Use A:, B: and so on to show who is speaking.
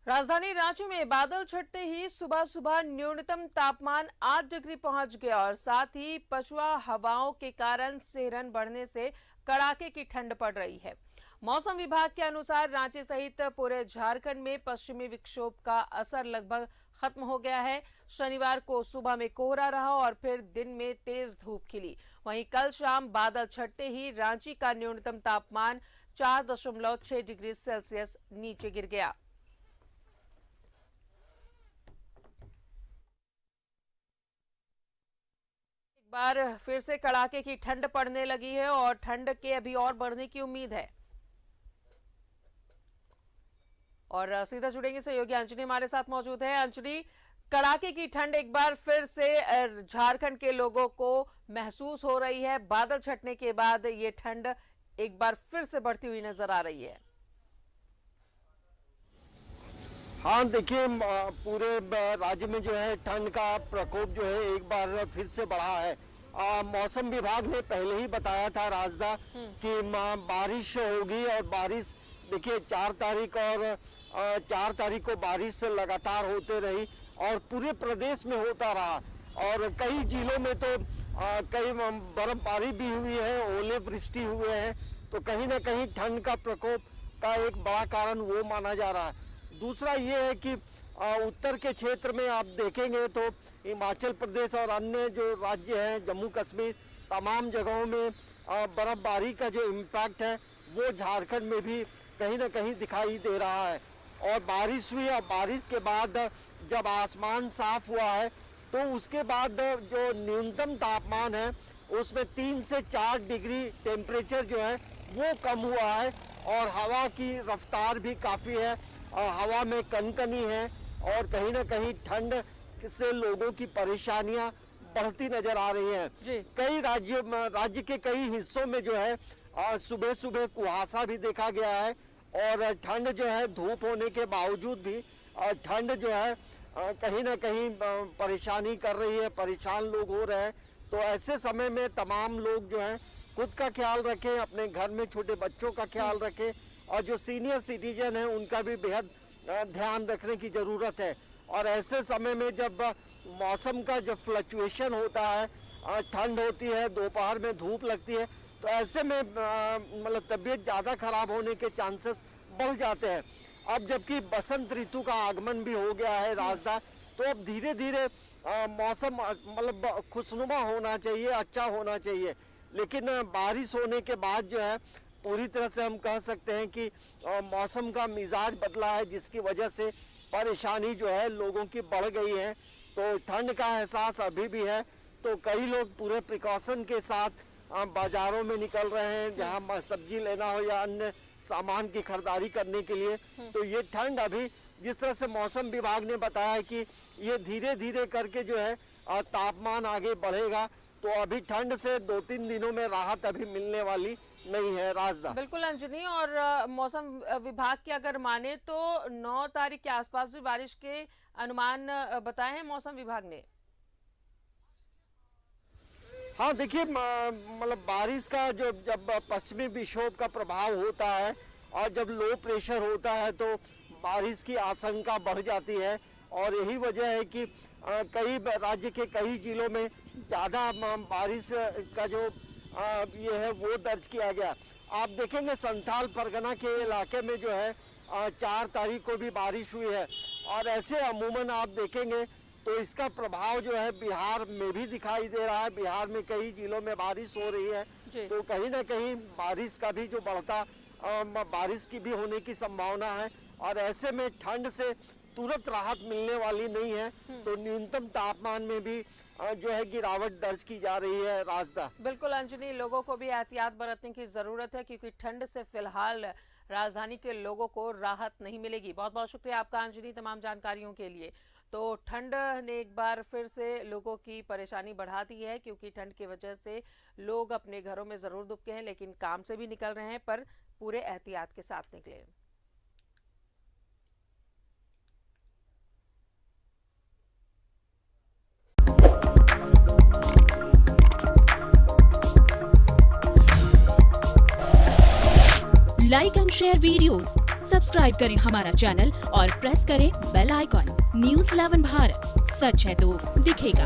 A: राजधानी रांची में बादल छटते ही सुबह सुबह न्यूनतम तापमान 8 डिग्री पहुंच गया और साथ ही पछुआ हवाओं के कारण सिहरन बढ़ने से कड़ाके की ठंड पड़ रही है। मौसम विभाग के अनुसार रांची सहित पूरे झारखंड में पश्चिमी विक्षोभ का असर लगभग खत्म हो गया है। शनिवार को सुबह में कोहरा रहा और फिर दिन में तेज धूप खिली। वहीं कल शाम बादल छटते ही रांची का न्यूनतम तापमान 4.6 डिग्री सेल्सियस नीचे गिर गया। बार फिर से कड़ाके की ठंड पड़ने लगी है और ठंड के अभी और बढ़ने की उम्मीद है। और सीधा जुड़ेंगे सहयोगी अंजनी हमारे साथ मौजूद है। अंजनी, कड़ाके की ठंड एक बार फिर से झारखंड के लोगों को महसूस हो रही है। बादल छटने के बाद ये ठंड एक बार फिर से बढ़ती हुई नजर आ रही है।
B: हाँ देखिए, पूरे राज्य में जो है ठंड का प्रकोप जो है एक बार फिर से बढ़ा है। मौसम विभाग ने पहले ही बताया था राजदा कि बारिश होगी और बारिश देखिए 4 तारीख और 4 तारीख को बारिश लगातार होते रही और पूरे प्रदेश में होता रहा और कई जिलों में तो कई बर्फबारी भी हुई है, ओले वृष्टि हुए हैं। तो कहीं ना कहीं ठंड का प्रकोप का एक बड़ा कारण वो माना जा रहा है। दूसरा ये है कि उत्तर के क्षेत्र में आप देखेंगे तो हिमाचल प्रदेश और अन्य जो राज्य हैं, जम्मू कश्मीर, तमाम जगहों में बर्फबारी का जो इम्पैक्ट है वो झारखंड में भी कहीं ना कहीं दिखाई दे रहा है। और बारिश हुई और बारिश के बाद जब आसमान साफ हुआ है तो उसके बाद जो न्यूनतम तापमान है उसमें 3 से 4 डिग्री टेम्परेचर जो है वो कम हुआ है और हवा की रफ्तार भी काफ़ी है। हवा में कनकनी है और कहीं ना कहीं ठंड से लोगों की परेशानियां बढ़ती नजर आ रही हैं। कई राज्य के कई हिस्सों में जो है सुबह सुबह कुहासा भी देखा गया है और ठंड जो है धूप होने के बावजूद भी ठंड जो है कहीं ना कहीं परेशानी कर रही है, परेशान लोग हो रहे हैं। तो ऐसे समय में तमाम लोग जो है खुद का ख्याल रखें, अपने घर में छोटे बच्चों का ख्याल रखें और जो सीनियर सिटीजन है उनका भी बेहद ध्यान रखने की ज़रूरत है। और ऐसे समय में जब मौसम का जब फ्लक्चुएशन होता है, ठंड होती है, दोपहर में धूप लगती है, तो ऐसे में मतलब तबीयत ज़्यादा खराब होने के चांसेस बढ़ जाते हैं। अब जबकि बसंत ऋतु का आगमन भी हो गया है राजदा, तो अब धीरे धीरे मौसम मतलब खुशनुमा होना चाहिए, अच्छा होना चाहिए। लेकिन बारिश होने के बाद जो है पूरी तरह से हम कह सकते हैं कि मौसम का मिजाज बदला है, जिसकी वजह से परेशानी जो है लोगों की बढ़ गई है। तो ठंड का एहसास अभी भी है, तो कई लोग पूरे प्रिकॉशन के साथ बाजारों में निकल रहे हैं, जहां सब्जी लेना हो या अन्य सामान की खरीदारी करने के लिए। तो ये ठंड अभी जिस तरह से मौसम विभाग ने बताया है कि ये धीरे धीरे करके जो है तापमान आगे बढ़ेगा, तो अभी ठंड से 2-3 दिनों में राहत अभी मिलने वाली नहीं है राजदा।
A: बिल्कुल अंजनी, और मौसम विभाग की अगर माने तो 9 तारीख के आसपास भी बारिश के अनुमान बताए हैं मौसम विभाग ने।
B: हाँ देखिए, मतलब बारिश का जो जब पश्चिमी विक्षोभ का प्रभाव होता है और जब लो प्रेशर होता है तो बारिश की आशंका बढ़ जाती है और यही वजह है कि कई राज्य के कई जिलों में ज़्यादा बारिश का जो ये है वो दर्ज किया गया। आप देखेंगे संथाल परगना के इलाके में जो है 4 तारीख को भी बारिश हुई है और ऐसे अमूमन आप देखेंगे तो इसका प्रभाव जो है बिहार में भी दिखाई दे रहा है। बिहार में कई जिलों में बारिश हो रही है, तो कहीं ना कहीं बारिश का भी जो बढ़ता बारिश की भी होने की संभावना है और ऐसे में ठंड से तुरंत राहत मिलने वाली नहीं है। तो न्यूनतम तापमान में भी जो है गिरावट दर्ज की जा रही है राजदा।
A: बिल्कुल अंजनी, लोगों को भी एहतियात बरतने की जरूरत है क्योंकि ठंड से फिलहाल राजधानी के लोगों को राहत नहीं मिलेगी। बहुत बहुत शुक्रिया आपका अंजनी तमाम जानकारियों के लिए। तो ठंड ने एक बार फिर से लोगों की परेशानी बढ़ा दी है क्योंकि ठंड की वजह से लोग अपने घरों में जरूर दुबके हैं लेकिन काम से भी निकल रहे हैं, पर पूरे एहतियात के साथ निकले।
C: Like and share videos, subscribe करें हमारा चैनल और प्रेस करें बेल आइकॉन। न्यूज़ 11 भारत, सच है तो दिखेगा।